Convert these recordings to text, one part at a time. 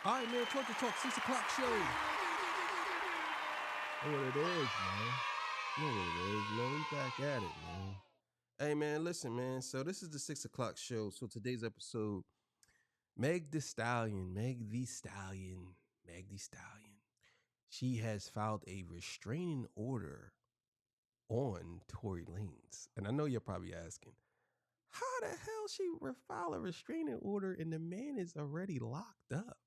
All right, man. Talk 6 o'clock show. Know what it is, man. Know what it is, man. We back at it, man. Hey, man. Listen, man. So this is the 6 o'clock show. So today's episode, Meg Thee Stallion. She has filed a restraining order on Tory Lanez. And I know you're probably asking, how the hell she file a restraining order and the man is already locked up?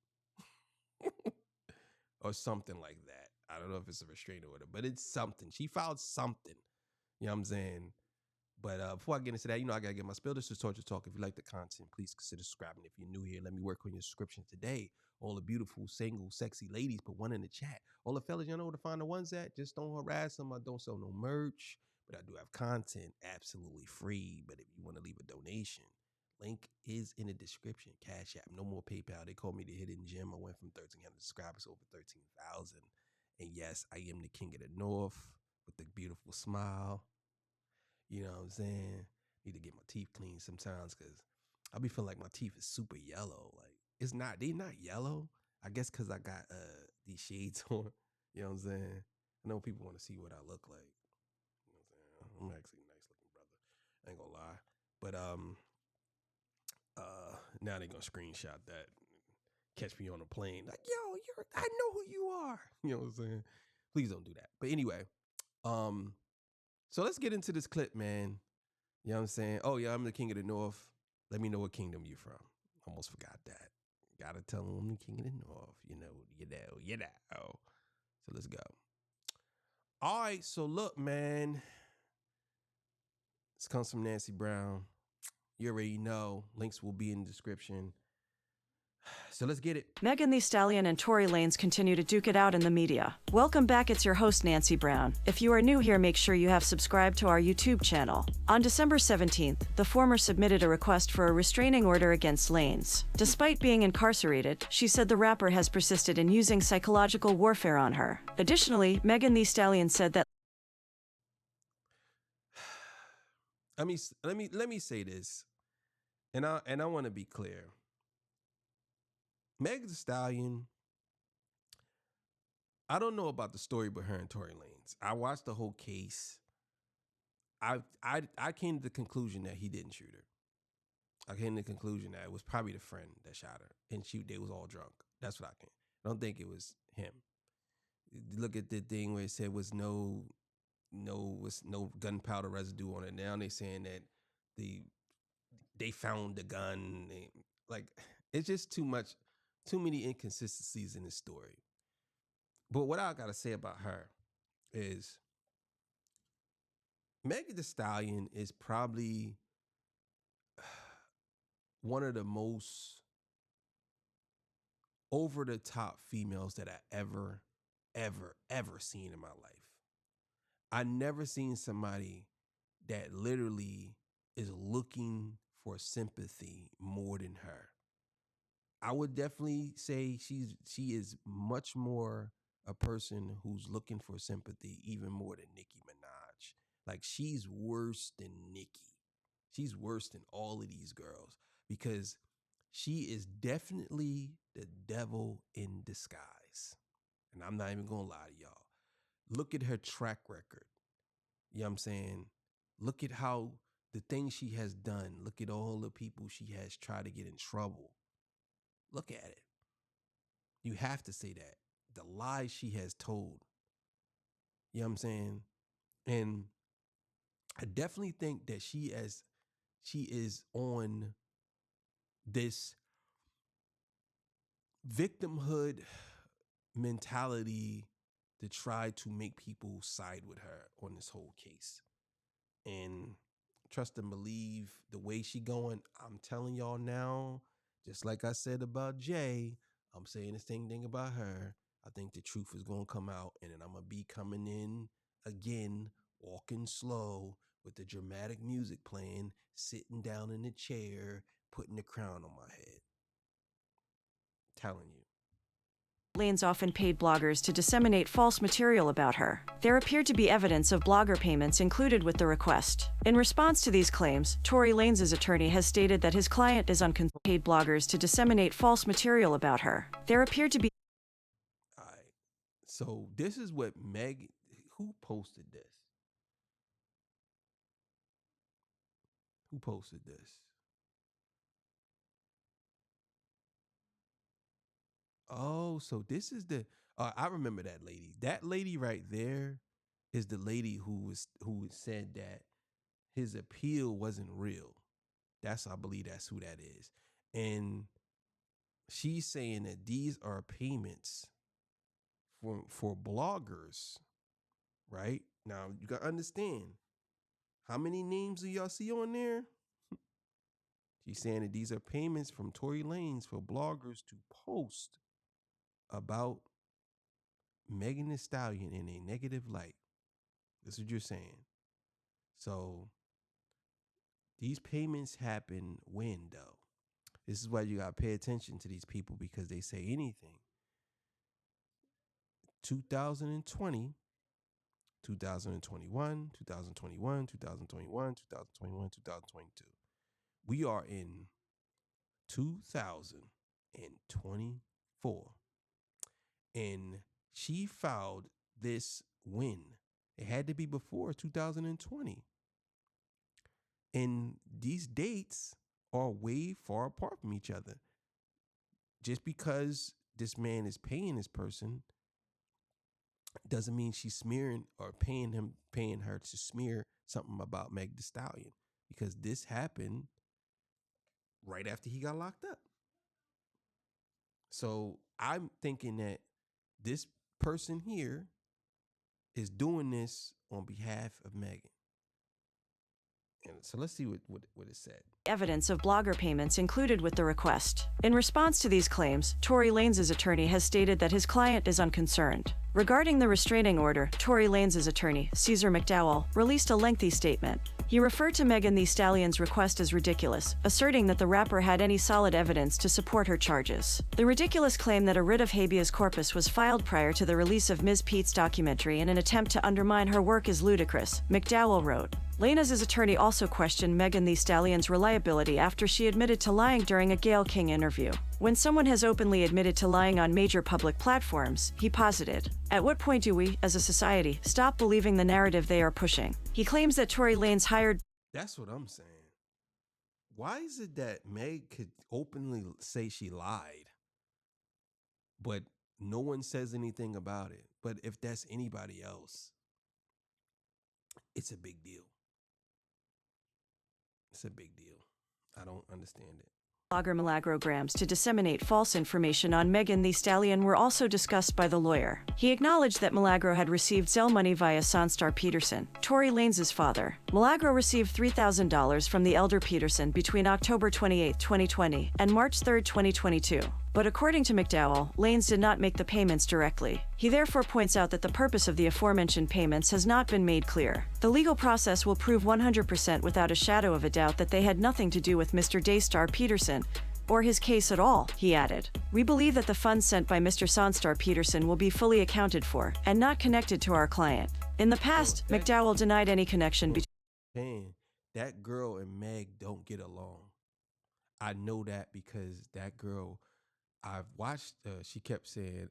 Or something like that. I don't know if it's a restraining order, but it's something. She filed something. You know what I'm saying? But before I get into that, I got to get my spill. This is Torture Talk. If you like the content, please consider subscribing. If you're new here, let me work on your subscription today. All the beautiful, single, sexy ladies, put one in the chat. All the fellas, you know where to find the ones at. Just don't harass them. I don't sell no merch, but I do have content absolutely free. But if you want to leave a donation, link is in the description. Cash App, no more PayPal. They call me the hidden gem. I went from 1,300 subscribers over 13,000. And yes, I am the king of the north with the beautiful smile. You know what I'm saying? Need to get my teeth cleaned sometimes because I be feeling like my teeth is super yellow. Like they not yellow. I guess because I got these shades on. You know what I'm saying? I know people want to see what I look like. You know what I'm saying? I'm actually a nice looking brother. I ain't gonna lie. But now they gonna screenshot that, catch me on a plane. Like, yo, I know who you are. You know what I'm saying? Please don't do that. But anyway, so let's get into this clip, man. You know what I'm saying? Oh, yeah, I'm the king of the north. Let me know what kingdom you from. Almost forgot that. Gotta tell them I'm the king of the north. You know. So let's go. All right, so look, man. This comes from Nancy Brown. You already know. Links will be in the description. So let's get it. Megan Thee Stallion and Tory Lanez continue to duke it out in the media. Welcome back, it's your host Nancy Brown. If you are new here, make sure you have subscribed to our YouTube channel. On December 17th, the former submitted a request for a restraining order against Lanez. Despite being incarcerated, she said the rapper has persisted in using psychological warfare on her. Additionally, Megan Thee Stallion said that let me say this, and I want to be clear. Meg Thee Stallion, I don't know about the story with her and Tory Lanez. I watched the whole case. I came to the conclusion that he didn't shoot her. I came to the conclusion that it was probably the friend that shot her, and they was all drunk. That's what I came. I don't think it was him. Look at the thing where it said was no gunpowder residue on it. Now they saying that they found the gun. Like, it's just too many inconsistencies in the story. But what I gotta say about her is Megan Thee Stallion is probably one of the most over the top females that I ever seen in my life. I never seen somebody that literally is looking for sympathy more than her. I would definitely say she is much more a person who's looking for sympathy even more than Nicki Minaj. Like, she's worse than Nicki. She's worse than all of these girls because she is definitely the devil in disguise. And I'm not even going to lie to y'all. Look at her track record. You know what I'm saying? Look at how the things she has done. Look at all the people she has tried to get in trouble. Look at it. You have to say that. The lies she has told. You know what I'm saying? And I definitely think that she is on this victimhood mentality to try to make people side with her on this whole case. And trust and believe the way she going, I'm telling y'all now, just like I said about Jay, I'm saying the same thing about her. I think the truth is going to come out, and then I'm going to be coming in again, walking slow with the dramatic music playing, sitting down in the chair, putting the crown on my head. Telling you. Lanez often paid bloggers to disseminate false material about her. There appeared to be evidence of blogger payments included with the request. In response to these claims, Tory Lanez's attorney has stated that his client is paid bloggers to disseminate false material about her. There appeared to be. All right. So this is what who posted this? Who posted this? Oh, so this is I remember that lady. That lady right there is the lady who said that his appeal wasn't real. I believe that's who that is. And she's saying that these are payments for bloggers, right? Now you gotta understand, how many names do y'all see on there? She's saying that these are payments from Tory Lanez for bloggers to post about Megan Thee Stallion in a negative light. That's what you're saying. So these payments happen when, though? This is why you gotta pay attention to these people, because they say anything. 2020, 2021, 2021, 2021, 2021, 2022. We are in 2024. And she filed this when? It had to be before 2020. And these dates are way far apart from each other. Just because this man is paying this person doesn't mean she's smearing or paying her to smear something about Meg Thee Stallion, because this happened right after he got locked up. So I'm thinking that this person here is doing this on behalf of Megan. And so let's see what it said. Evidence of blogger payments included with the request. In response to these claims, Tory Lanez's attorney has stated that his client is unconcerned. Regarding the restraining order, Tory Lanez's attorney, Caesar McDowell, released a lengthy statement. He referred to Megan Thee Stallion's request as ridiculous, asserting that the rapper had any solid evidence to support her charges. The ridiculous claim that a writ of habeas corpus was filed prior to the release of Ms. Pete's documentary in an attempt to undermine her work is ludicrous, McDowell wrote. Lanez's attorney also questioned Megan Thee Stallion's reliability after she admitted to lying during a Gayle King interview. When someone has openly admitted to lying on major public platforms, he posited, at what point do we, as a society, stop believing the narrative they are pushing? He claims that Tory Lanez hired. That's what I'm saying. Why is it that Meg could openly say she lied, but no one says anything about it? But if that's anybody else, it's a big deal. It's a big deal. I don't understand it. Blogger Milagrograms to disseminate false information on Megan Thee Stallion were also discussed by the lawyer. He acknowledged that Milagro had received Zelle money via Sonstar Peterson, Tory Lanez's father. Milagro received $3,000 from the elder Peterson between October 28, 2020 and March 3, 2022. But according to McDowell, Lanez did not make the payments directly. He therefore points out that the purpose of the aforementioned payments has not been made clear. The legal process will prove 100% without a shadow of a doubt that they had nothing to do with Mr. Daystar Peterson, or his case at all, he added. We believe that the funds sent by Mr. Sonstar Peterson will be fully accounted for, and not connected to our client. In the past, McDowell denied any connection between. Man, that girl and Meg don't get along. I know that because that girl, I've watched, she kept saying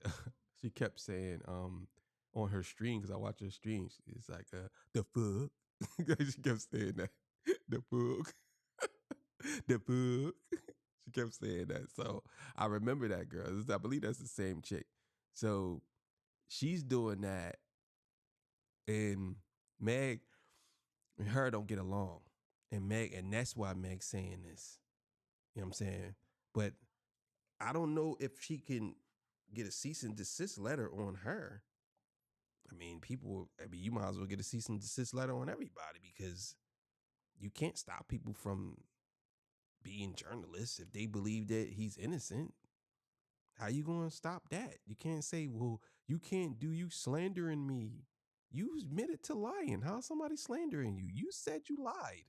on her stream, because I watch her streams, it's like, the fuck. She kept saying that. The fuck. The fuck. She kept saying that. So I remember that girl. I believe that's the same chick. So she's doing that. And Meg and her don't get along. And that's why Meg's saying this. You know what I'm saying? But I don't know if she can get a cease and desist letter on her. I mean, you might as well get a cease and desist letter on everybody, because you can't stop people from being journalists if they believe that he's innocent. How you going to stop that? You can't say, well, you slandering me. You admitted to lying. How's somebody slandering you? You said you lied.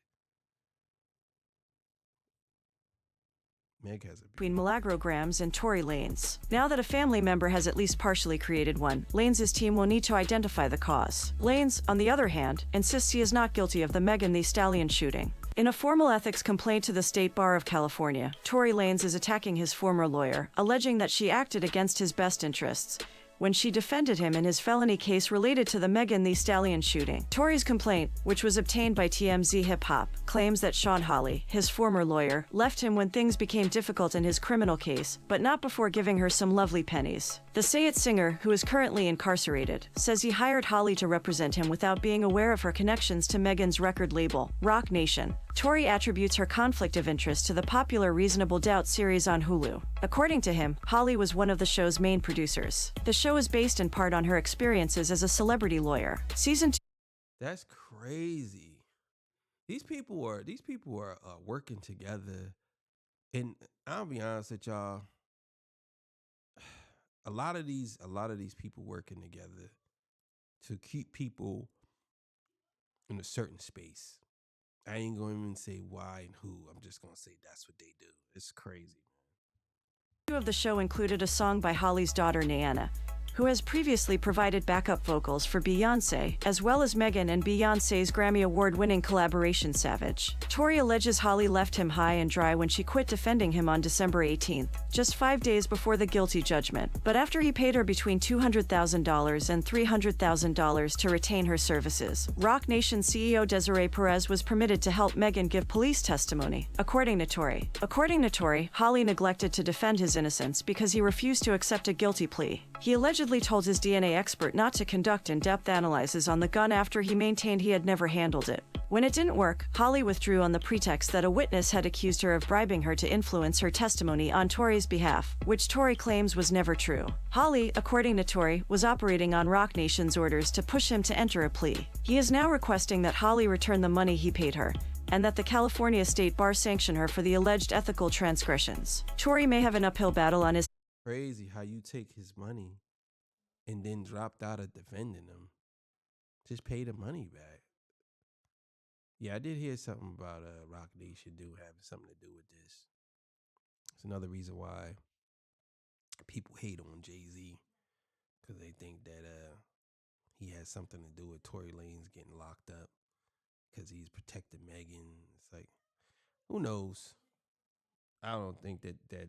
Meg has a between beautiful. Milagro and Tory Lanez. Now that a family member has at least partially created one, Lanez' team will need to identify the cause. Lanez, on the other hand, insists he is not guilty of the Megan Thee Stallion shooting. In a formal ethics complaint to the State Bar of California, Tory Lanez is attacking his former lawyer, alleging that she acted against his best interests when she defended him in his felony case related to the Megan Thee Stallion shooting. Tory's complaint, which was obtained by TMZ Hip Hop, claims that Sean Hawley, his former lawyer, left him when things became difficult in his criminal case, but not before giving her some lovely pennies. The Say It singer, who is currently incarcerated, says he hired Hawley to represent him without being aware of her connections to Megan's record label, Roc Nation. Tory attributes her conflict of interest to the popular Reasonable Doubt series on Hulu. According to him, Hawley was one of the show's main producers. The show is based in part on her experiences as a celebrity lawyer. Season 2. That's crazy. These people are working together, and I'll be honest with y'all. A lot of these people working together to keep people in a certain space. I ain't going to even say why and who. I'm just going to say that's what they do. It's crazy. Of the show included a song by Hawley's daughter Niana, who has previously provided backup vocals for Beyoncé, as well as Megan and Beyoncé's Grammy Award-winning collaboration Savage. Tory alleges Hawley left him high and dry when she quit defending him on December 18th, just 5 days before the guilty judgment. But after he paid her between $200,000 and $300,000 to retain her services, Roc Nation CEO Desiree Perez was permitted to help Megan give police testimony, according to Tory. According to Tory, Hawley neglected to defend his innocence because he refused to accept a guilty plea. He allegedly told his DNA expert not to conduct in-depth analyses on the gun after he maintained he had never handled it. When it didn't work, Hawley withdrew on the pretext that a witness had accused her of bribing her to influence her testimony on Tory's behalf, which Tory claims was never true. Hawley, according to Tory, was operating on Roc Nation's orders to push him to enter a plea. He is now requesting that Hawley return the money he paid her, and that the California State Bar sanction her for the alleged ethical transgressions. Tory may have an uphill battle on his. Crazy how you take his money and then dropped out of defending him. Just pay the money back. Yeah, I did hear something about Roc Nation having something to do with this. It's another reason why people hate on Jay-Z, because they think that he has something to do with Tory Lanez getting locked up because he's protecting Megan. It's like, who knows? I don't think that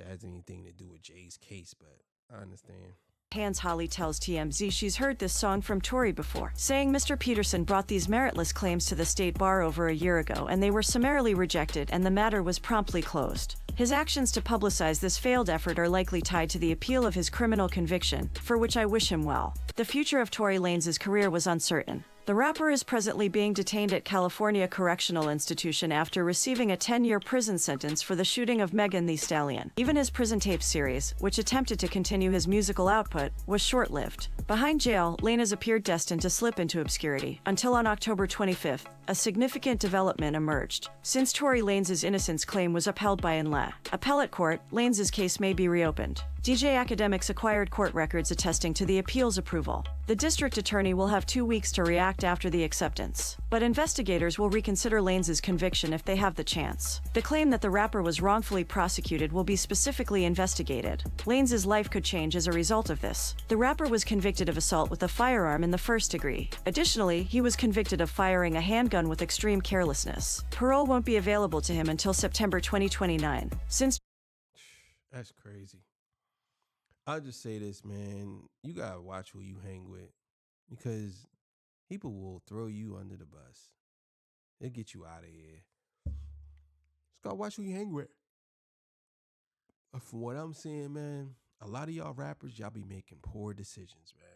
has anything to do with Jay's case, but I understand. Hawley tells TMZ she's heard this song from Tory before, saying Mr. Peterson brought these meritless claims to the State Bar over a year ago and they were summarily rejected and the matter was promptly closed. His actions to publicize this failed effort are likely tied to the appeal of his criminal conviction, for which I wish him well. The future of Tory Lanez's career was uncertain. The rapper is presently being detained at California Correctional Institution after receiving a 10-year prison sentence for the shooting of Megan Thee Stallion. Even his prison tape series, which attempted to continue his musical output, was short-lived. Behind jail, Lanez appeared destined to slip into obscurity, until on October 25th, a significant development emerged. Since Tory Lanez's innocence claim was upheld by an appellate court, Lanez's case may be reopened. DJ Academics acquired court records attesting to the appeal's approval. The district attorney will have 2 weeks to react after the acceptance, but investigators will reconsider Lanez's conviction if they have the chance. The claim that the rapper was wrongfully prosecuted will be specifically investigated. Lanez's life could change as a result of this. The rapper was convicted of assault with a firearm in the first degree. Additionally, he was convicted of firing a handgun with extreme carelessness. Parole won't be available to him until September 2029. That's crazy. I'll just say this, man. You gotta watch who you hang with, because people will throw you under the bus. They'll get you out of here. Just gotta watch who you hang with. From what I'm seeing, man, a lot of y'all rappers, y'all be making poor decisions, man.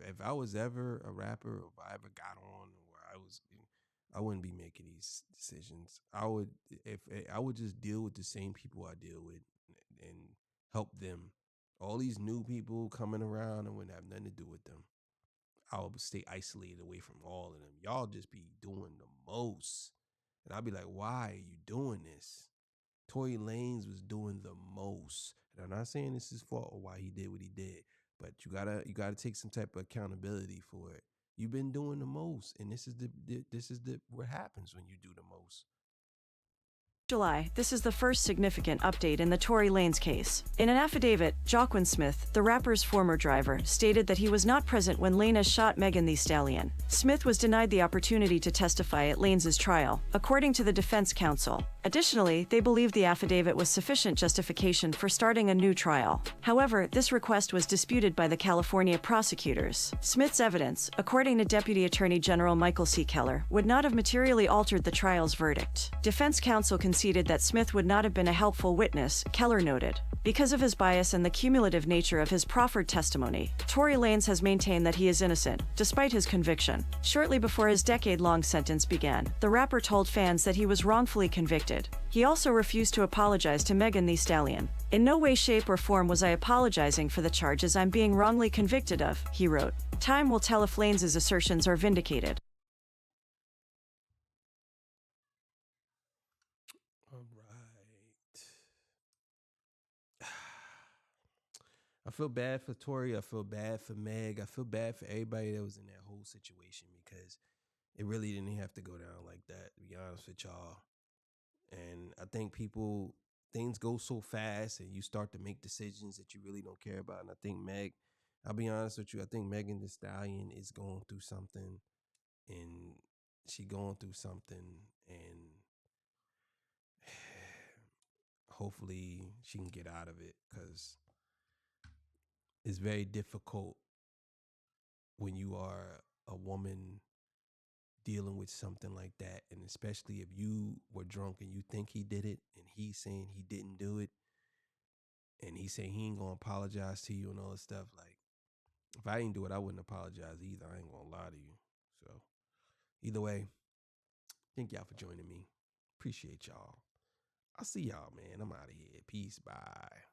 If I was ever a rapper, or if I ever got on, or I wouldn't be making these decisions. I would just deal with the same people I deal with and help them. All these new people coming around, I wouldn't have nothing to do with them. I would stay isolated away from all of them. Y'all just be doing the most. And I'll be like, why are you doing this? Tory Lanez was doing the most. And I'm not saying this is his fault or why he did what he did, but you gotta take some type of accountability for it. You've been doing the most, and this is what happens when you do the most. July, this is the first significant update in the Tory Lanez case. In an affidavit, Joaquin Smith, the rapper's former driver, stated that he was not present when Lanez shot Megan Thee Stallion. Smith was denied the opportunity to testify at Lanez's trial, according to the defense counsel. Additionally, they believed the affidavit was sufficient justification for starting a new trial. However, this request was disputed by the California prosecutors. Smith's evidence, according to Deputy Attorney General Michael C. Keller, would not have materially altered the trial's verdict. Defense counsel conceded that Smith would not have been a helpful witness, Keller noted. Because of his bias and the cumulative nature of his proffered testimony, Tory Lanez has maintained that he is innocent, despite his conviction. Shortly before his decade-long sentence began, the rapper told fans that he was wrongfully convicted. He also refused to apologize to Megan Thee Stallion. "In no way, shape, or form was I apologizing for the charges I'm being wrongly convicted of," he wrote. Time will tell if Lanez's assertions are vindicated. All right. I feel bad for Tori. I feel bad for Meg. I feel bad for everybody that was in that whole situation because it really didn't have to go down like that, to be honest with y'all. And I think things go so fast and you start to make decisions that you really don't care about. And I think I'll be honest with you, I think Megan Thee Stallion is going through something, and and hopefully she can get out of it, because it's very difficult when you are a woman dealing with something like that, and especially if you were drunk and you think he did it and he's saying he didn't do it, and he's saying he ain't gonna apologize to you and all this stuff. Like, if I didn't do it, I wouldn't apologize either. I ain't gonna lie to you. So either way, thank y'all for joining me. Appreciate y'all. I'll see y'all, man. I'm out of here. Peace. Bye.